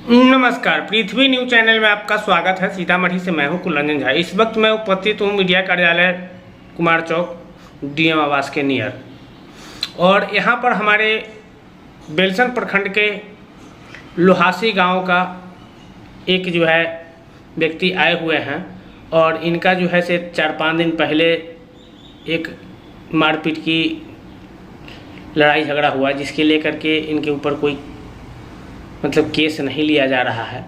नमस्कार, पृथ्वी news channel में आपका स्वागत है। सीतामढ़ी से मैं हूं कुलरंजन झा। इस वक्त मैं उपस्थित हूं मीडिया कार्यालय कुमार चौक डीएम आवास के नियर, और यहां पर हमारे बेलसन प्रखंड के लोहासी गांव का एक व्यक्ति आए हुए हैं, और इनका से 4-5 दिन पहले एक मारपीट की लड़ाई झगड़ा हुआ, जिसके लेकर के इनके ऊपर कोई केस नहीं लिया जा रहा है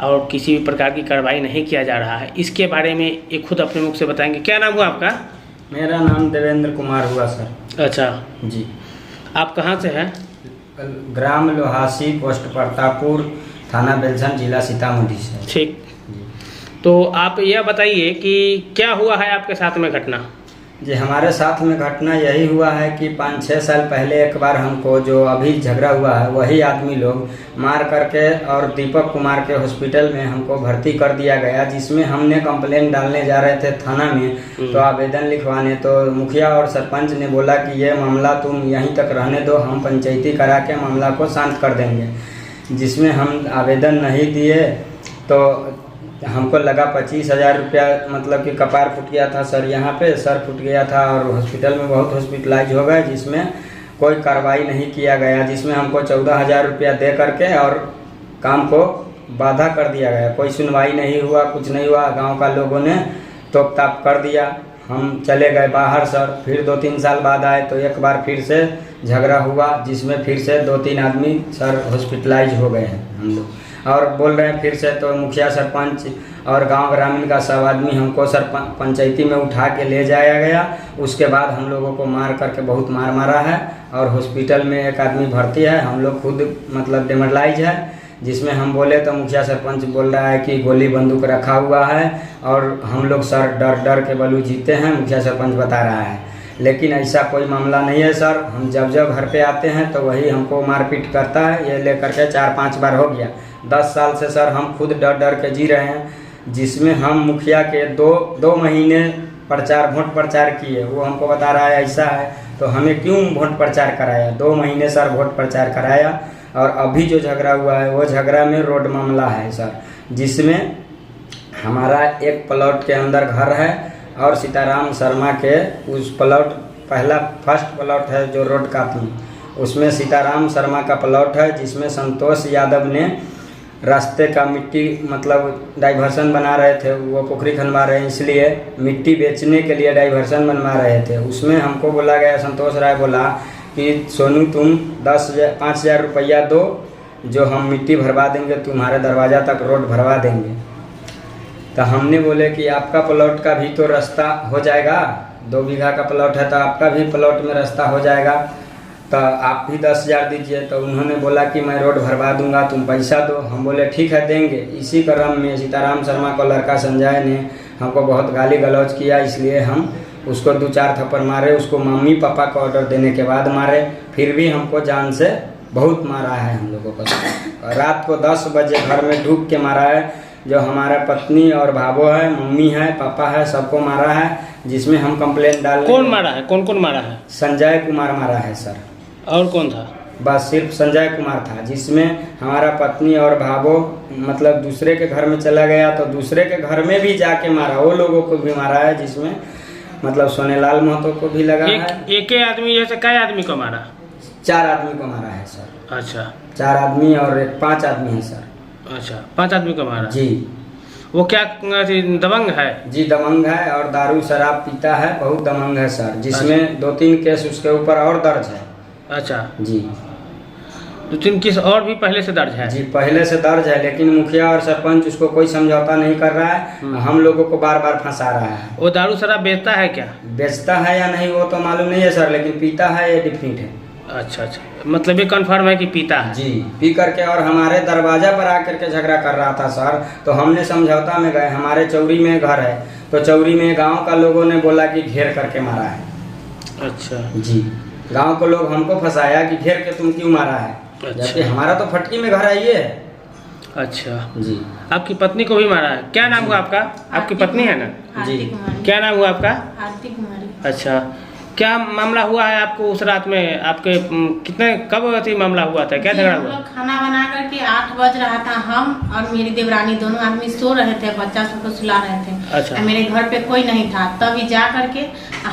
और किसी भी प्रकार की कार्रवाई नहीं किया जा रहा है। इसके बारे में ये खुद अपने मुख से बताएंगे। क्या नाम हुआ आपका? मेरा नाम देवेंद्र कुमार हुआ सर। अच्छा जी। आप कहाँ से हैं? ग्राम लोहासी, पोस्ट प्रतापपुर, थाना बेलसन, जिला सीतामढ़ी से। ठीक, तो आप यह बताइए कि क्या हुआ है आपके साथ में घटना? जी, हमारे साथ में घटना यही हुआ है कि 5-6 साल पहले एक बार हमको जो अभी झगड़ा हुआ है वही आदमी लोग मार करके और दीपक कुमार के हॉस्पिटल में हमको भर्ती कर दिया गया, जिसमें हमने कंप्लेंट डालने जा रहे थे थाना में, तो आवेदन लिखवाने, तो मुखिया और सरपंच ने बोला कि ये मामला तुम यहीं तक रहने दो, हम पंचायती करा के मामला को शांत कर देंगे। जिसमें हम आवेदन नहीं दिए तो हमको लगा 25,000 रुपया, कि कपार फूट गया था सर, यहाँ पे सर फूट गया था और हॉस्पिटल में बहुत हॉस्पिटलाइज हो गए, जिसमें कोई कार्रवाई नहीं किया गया, जिसमें हमको 14,000 रुपया दे करके और काम को बाधा कर दिया गया। कोई सुनवाई नहीं हुआ, कुछ नहीं हुआ। गांव का लोगों ने तोप ताप कर दिया, हम चले गए बाहर सर। फिर 2-3 साल बाद आए तो एक बार फिर से झगड़ा हुआ, जिसमें फिर से 2-3 आदमी सर हॉस्पिटलाइज हो गए हैं हम लोग, और बोल रहे हैं फिर से। तो मुखिया सरपंच और गांव ग्रामीण का सब आदमी हमको सर पंचायती में उठा के ले जाया गया। उसके बाद हम लोगों को मार करके बहुत मार मारा है, और हॉस्पिटल में एक आदमी भर्ती है। हम लोग खुद डेमोरलाइज है, जिसमें हम बोले तो मुखिया सरपंच बोल रहा है कि गोली बंदूक रखा हुआ है, और हम लोग सर डर डर के बलू जीते हैं, मुखिया सरपंच बता रहा है। लेकिन ऐसा कोई मामला नहीं है सर। हम जब घर पे आते हैं तो वही हमको मारपीट करता है। ये लेकर के 4-5 बार हो गया। 10 साल से सर हम खुद डर डर के जी रहे हैं, जिसमें हम मुखिया के 2 महीने वोट प्रचार किए। वो हमको बता रहा है ऐसा है, तो हमें क्यों वोट प्रचार कराया? 2 महीने सर वोट प्रचार कराया, और अभी जो झगड़ा हुआ है वो झगड़ा में रोड मामला है सर, जिसमें हमारा एक प्लॉट के अंदर घर है, और सीताराम शर्मा के उस प्लॉट फर्स्ट प्लॉट है जो रोड कापी, उसमें सीताराम शर्मा का प्लॉट है, जिसमें संतोष यादव ने रास्ते का मिट्टी डाइवर्सन बना रहे थे। वो पोखरी खनवा रहे हैं, इसलिए मिट्टी बेचने के लिए डाइवर्सन बनवा रहे थे। उसमें हमको बोला गया, संतोष राय बोला कि सोनू तुम 5,000 रुपया दो, जो हम मिट्टी भरवा देंगे, तुम्हारे दरवाज़ा तक रोड भरवा देंगे। तो हमने बोले कि आपका प्लॉट का भी तो रास्ता हो जाएगा, 2 बीघा का प्लॉट है तो आपका भी प्लॉट में रास्ता हो जाएगा, तो आप भी 10,000 दीजिए। तो उन्होंने बोला कि मैं रोड भरवा दूंगा, तुम पैसा दो। हम बोले ठीक है देंगे। इसी क्रम में सीताराम शर्मा को लड़का संजय ने हमको बहुत गाली गलौज किया, इसलिए हम उसको 2-4 थप्पड़ मारे। उसको मम्मी पापा को ऑर्डर देने के बाद मारे, फिर भी हमको जान से बहुत मारा है हम लोगों को। रात को 10 बजे घर में ढूक के मारा है। जो हमारा पत्नी और भाभो है, मम्मी है, पापा है, सबको मारा है, जिसमें हम कंप्लेंट डाल। कौन मारा है? कौन मारा है? संजय कुमार मारा है सर। और कौन था? बस सिर्फ संजय कुमार था, जिसमें हमारा पत्नी और भाभो दूसरे के घर में चला गया, तो दूसरे के घर में भी जाके मारा, वो लोगों को भी मारा है, जिसमें सोनेलाल महतो को भी लगा है। एक आदमी जैसे कई आदमी को मारा? 4 आदमी को मारा है सर। अच्छा, 4 आदमी और 5 आदमी है सर। अच्छा, 5 आदमी को मारा जी। वो क्या दबंग है? जी दबंग है, और दारू शराब पीता है, बहुत दबंग है सर, जिसमें 2-3 केस उसके ऊपर और दर्ज है। अच्छा जी, 2-3 केस और भी पहले से दर्ज है? जी पहले से दर्ज है, लेकिन मुखिया और सरपंच उसको कोई समझौता नहीं कर रहा है, हम लोगों को बार बार फंसा रहा है। वो दारू शराब बेचता है क्या? बेचता है या नहीं वो तो मालूम नहीं है सर, लेकिन पीता है ये डिफरेंट है। अच्छा, ये कन्फर्म है कि पीता है? जी, पी करके और हमारे दरवाजा पर आकर के झगड़ा कर रहा था सर। तो हमने समझौता में गए, हमारे चौरी में घर है, तो चौरी में गांव का लोगों ने बोला कि घेर करके मारा है। अच्छा जी, गांव को लोग हमको फंसाया कि घेर के तुम क्यों मारा है। अच्छा। जबकि हमारा तो फटकी में घर है ये। अच्छा जी, आपकी पत्नी को भी मारा है? क्या नाम हुआ आपका? आपकी पत्नी है ना? जी, क्या नाम हुआ आपका? आरती कुमारी। अच्छा, क्या मामला हुआ है आपको उस रात में? आपके कितने कब थी मामला हुआ था, क्या झगड़ा हम हुआ? लोग खाना बना करके 8 बज रहा था, हम और मेरी देवरानी दोनों आदमी सो रहे थे, बच्चा सबको सुला रहे थे। अच्छा। और मेरे घर पे कोई नहीं था, तभी जा करके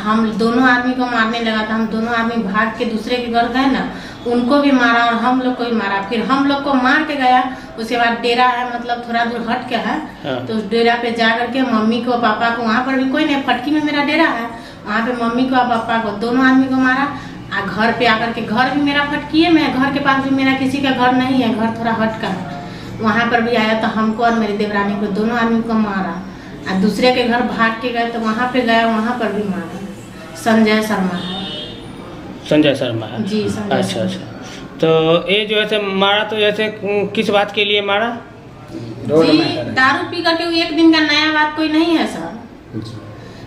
हम दोनों आदमी को मारने लगा था। हम दोनों आदमी भाग के दूसरे के घर गए ना, उनको भी मारा और हम लोग को भी मारा। फिर हम लोग को मार के गया, उसके बाद डेरा है मतलब थोड़ा दूर हट के है। हाँ। तो उस डेरा पे जा करके मम्मी को पापा को, वहाँ पर भी कोई नहीं, फटकी में मेरा डेरा है, वहाँ पे मम्मी को और पापा को दोनों आदमी को मारा। आ घर पे आकर के, घर भी मेरा फटकिए में, घर के पास भी मेरा किसी का घर नहीं है, घर थोड़ा हट का है, वहाँ पर भी आया तो हमको और मेरी देवरानी को दोनों आदमी को मारा। और दूसरे के घर भाग के गए तो वहाँ पे गया, वहाँ पर भी मारा। संजय शर्मा है। संजय शर्मा है? जी, संजय अच्छा शर्मा। अच्छा। तो ये जो ऐसे मारा तो जैसे किस बात के लिए मारा? रोड जी, में है। दारू पी करके, वो एक दिन का नया बात कोई नहीं है सर।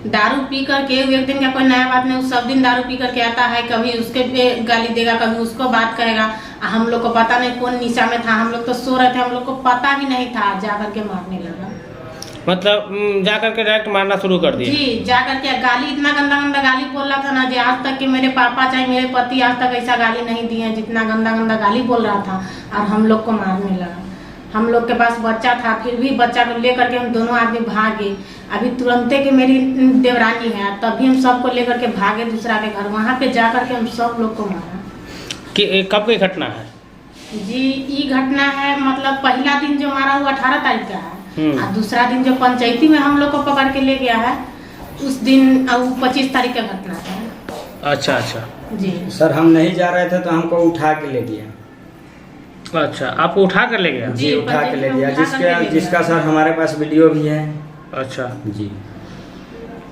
दारू पी करके वो एक दिन का कोई नया बात नहीं, वो सब दिन दारू पी करके आता है, कभी उसके पे गाली देगा, कभी उसको बात करेगा। हम लोग को पता नहीं कौन निशा में था, हम लोग तो सो रहे थे, हम लोग को पता भी नहीं था, जा करके मारने लगा। मतलब जा करके डायरेक्ट मारना शुरू कर दिया? जी, जा करके गाली, इतना गंदा गंदा गाली बोल रहा था ना, जो आज तक के मेरे पापा चाहे मेरे पति आज तक ऐसा गाली नहीं दिए हैं, जितना गंदा गंदा गाली बोल रहा था। और हम लोग को मारने लगा। हम लोग के पास बच्चा था, फिर भी बच्चा को लेकर के हम दोनों आदमी भागे। अभी तुरंते के मेरी देवरानी है, तभी हम सबको लेकर के भागे दूसरा के घर, वहाँ पे जा करके हम सब लोग को मारा। कि कब की घटना है? जी, ये घटना है मतलब पहला दिन जो मारा हुआ 18 तारीख का है, और दूसरा दिन जो पंचायती में हम लोग को पकड़ के ले गया है, उस दिन 25 तारीख का घटना है। अच्छा अच्छा। जी सर, हम नहीं जा रहे थे तो हमको उठा के ले गया। अच्छा, आपको उठा कर ले गया? जी, उठा के ले गया, उठा कर ले गया। जिसका सर हमारे पास वीडियो भी है। अच्छा जी,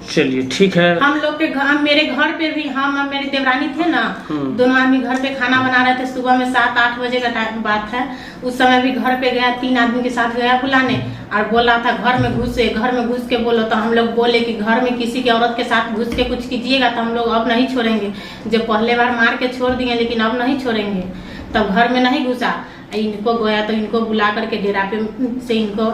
चलिए ठीक है। हम लोग के घर, मेरे घर पे भी हम और मेरी देवरानी थे ना, दोनों आदमी घर पे खाना बना रहे थे। सुबह में 7-8 बजे का टाइम बात है। उस समय भी घर पे गया, 3 आदमी के साथ गया बुलाने, और बोला था घर में घुसे, घर में घुस के बोलो। तो हम लोग बोले कि घर में किसी की औरत के साथ घुस के कुछ कीजिएगा तो हम लोग अब नहीं छोड़ेंगे। जो पहले बार मार के छोड़ दिए, लेकिन अब नहीं छोड़ेंगे। तब घर में नहीं घुसा, इनको गया तो इनको बुला करके डेरा पे से इनको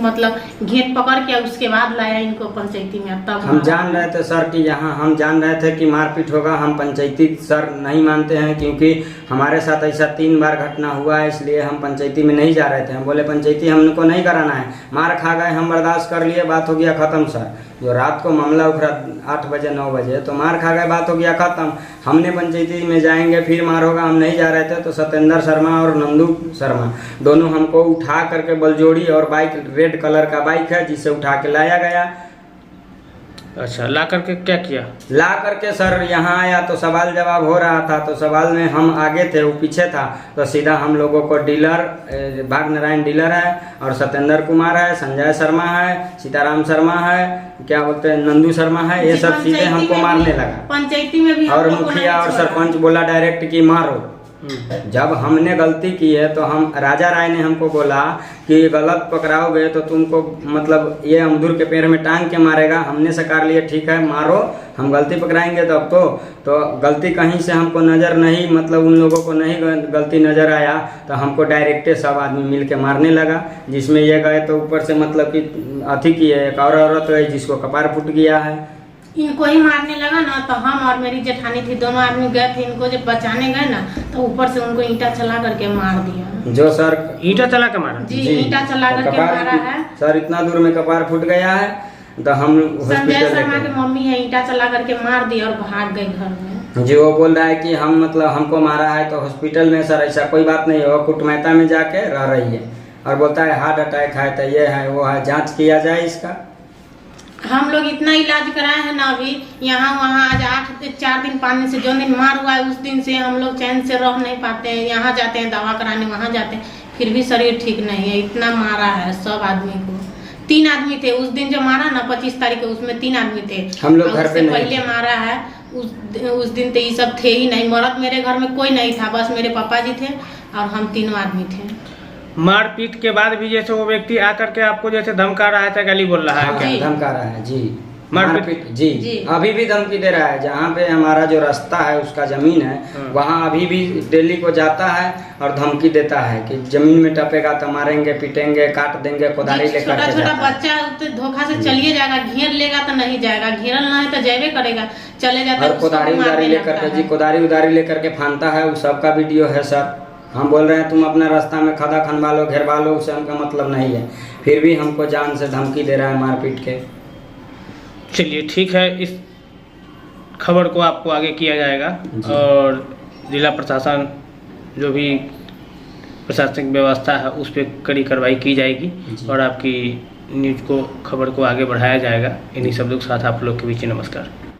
मतलब घेत पकड़ के उसके बाद लाया इनको पंचायती में। तब हम जान रहे थे सर कि यहाँ, हम जान रहे थे कि मारपीट होगा। हम पंचायती सर नहीं मानते हैं, क्योंकि हमारे साथ ऐसा 3 बार घटना हुआ है, इसलिए हम पंचायती में नहीं जा रहे थे। हम बोले पंचायती हमको नहीं कराना है, मार खा गए, हम बर्दाश्त कर लिए, बात हो गया खत्म सर। जो रात को मामला उखड़ा 8 बजे 9 बजे, तो मार खा गए, बात हो गया खत्म। हमने पंचायती में जाएंगे फिर मार होगा, हम नहीं जा रहे थे। तो सत्येंद्र शर्मा और नंदू शर्मा दोनों हमको उठा करके बलजोड़ी, और बाइक रेड कलर का बाइक है जिसे उठा के लाया गया। अच्छा, ला करके क्या किया? ला करके सर यहाँ आया तो सवाल जवाब हो रहा था, तो सवाल में हम आगे थे, वो पीछे था। तो सीधा हम लोगों को डीलर, भाग नारायण डीलर है, और सत्येंद्र कुमार है, संजय शर्मा है, सीताराम शर्मा है, क्या बोलते हैं नंदू शर्मा है, ये सब सीधे हमको मारने लगा। पंचायती में भी और मुखिया और सरपंच बोला डायरेक्ट कि मारो। जब हमने गलती की है तो हम, राजा राय ने हमको बोला कि गलत पकड़ाओगे तो तुमको मतलब ये अमदूर के पैर में टांग के मारेगा। हमने सकार लिए ठीक है मारो, हम गलती पकड़ाएंगे तब तो गलती कहीं से हमको नज़र नहीं, मतलब उन लोगों को नहीं गलती नज़र आया, तो हमको डायरेक्टे सब आदमी मिल के मारने लगा। जिसमें ये गए तो ऊपर से मतलब कि अथी की है, एक और औरत है जिसको कपार फूट गया है। इनको ही मारने लगा ना, तो हम और मेरी जेठानी थी, दोनों आदमी गए थे, इनको जब बचाने गए ना तो ऊपर से उनको ईंटा चला करके मार दिया। जो सर ईंटा चला के मारा? जी, ईंटा चला करके कपार मारा है सर, इतना दूर में कपार फूट गया है। तो हम संजय हॉस्पिटल शर्मा की मम्मी है, ईंटा चला करके मार दिया और भाग गई घर में। जी, वो बोल रहा है कि हम मतलब हमको मारा है। तो हॉस्पिटल में सर ऐसा कोई बात नहीं है, वो कुटमैता में जाके रह रही है और बोलता है हार्ट अटैक है, तो ये है वो है, जांच किया जाए इसका। हम लोग इतना इलाज कराए हैं ना अभी यहाँ वहाँ। आज 4 दिन 5 दिन से जो दिन मार हुआ है उस दिन से हम लोग चैन से रह नहीं पाते हैं। यहाँ जाते हैं दवा कराने, वहाँ जाते हैं, फिर भी शरीर ठीक नहीं है। इतना मारा है सब आदमी को। 3 आदमी थे उस दिन जो मारा ना 25 तारीख को, उसमें 3 आदमी थे। हम लोग घर पे नहीं पहले मारा है उस दिन तो ये सब थे ही नहीं। मर्द मेरे घर में कोई नहीं था, बस मेरे पापा जी थे और हम 3 आदमी थे। मारपीट के बाद भी जैसे वो व्यक्ति आकर के आपको जैसे धमका रहा है, गाली बोल रहा है क्या? धमका रहा है जी। मारपीट जी जी। अभी भी धमकी दे रहा है। जहाँ पे हमारा जो रास्ता है उसका जमीन है, वहाँ अभी भी डेली को जाता है और धमकी देता है कि जमीन में टपेगा तो मारेंगे, पीटेंगे, काट देंगे, कोदारी लेकर छोटा के छोटा जाता है। बच्चा तो धोखा से चलिए जाएगा, घेर लेगा तो नहीं जाएगा, घेरल नहीं तो जाएबे करेगा, चले जाता है और उसको कोदारी मारने उदारी लेकर लगता के जी है। कोदारी उदारी लेकर के फानता है। उस सब का वीडियो है सर। हम बोल रहे हैं तुम अपना रास्ता में खदा खनवा लो, घेरवा लो, उससे हमका मतलब नहीं है, फिर भी हमको जान से धमकी दे रहा है मारपीट के। चलिए ठीक है, इस खबर को आपको आगे किया जाएगा जी। और जिला प्रशासन जो भी प्रशासनिक व्यवस्था है उस पर कड़ी कार्रवाई की जाएगी जी। और आपकी न्यूज़ को खबर को आगे बढ़ाया जाएगा। इन्हीं सब लोग के साथ आप लोग के बीच नमस्कार।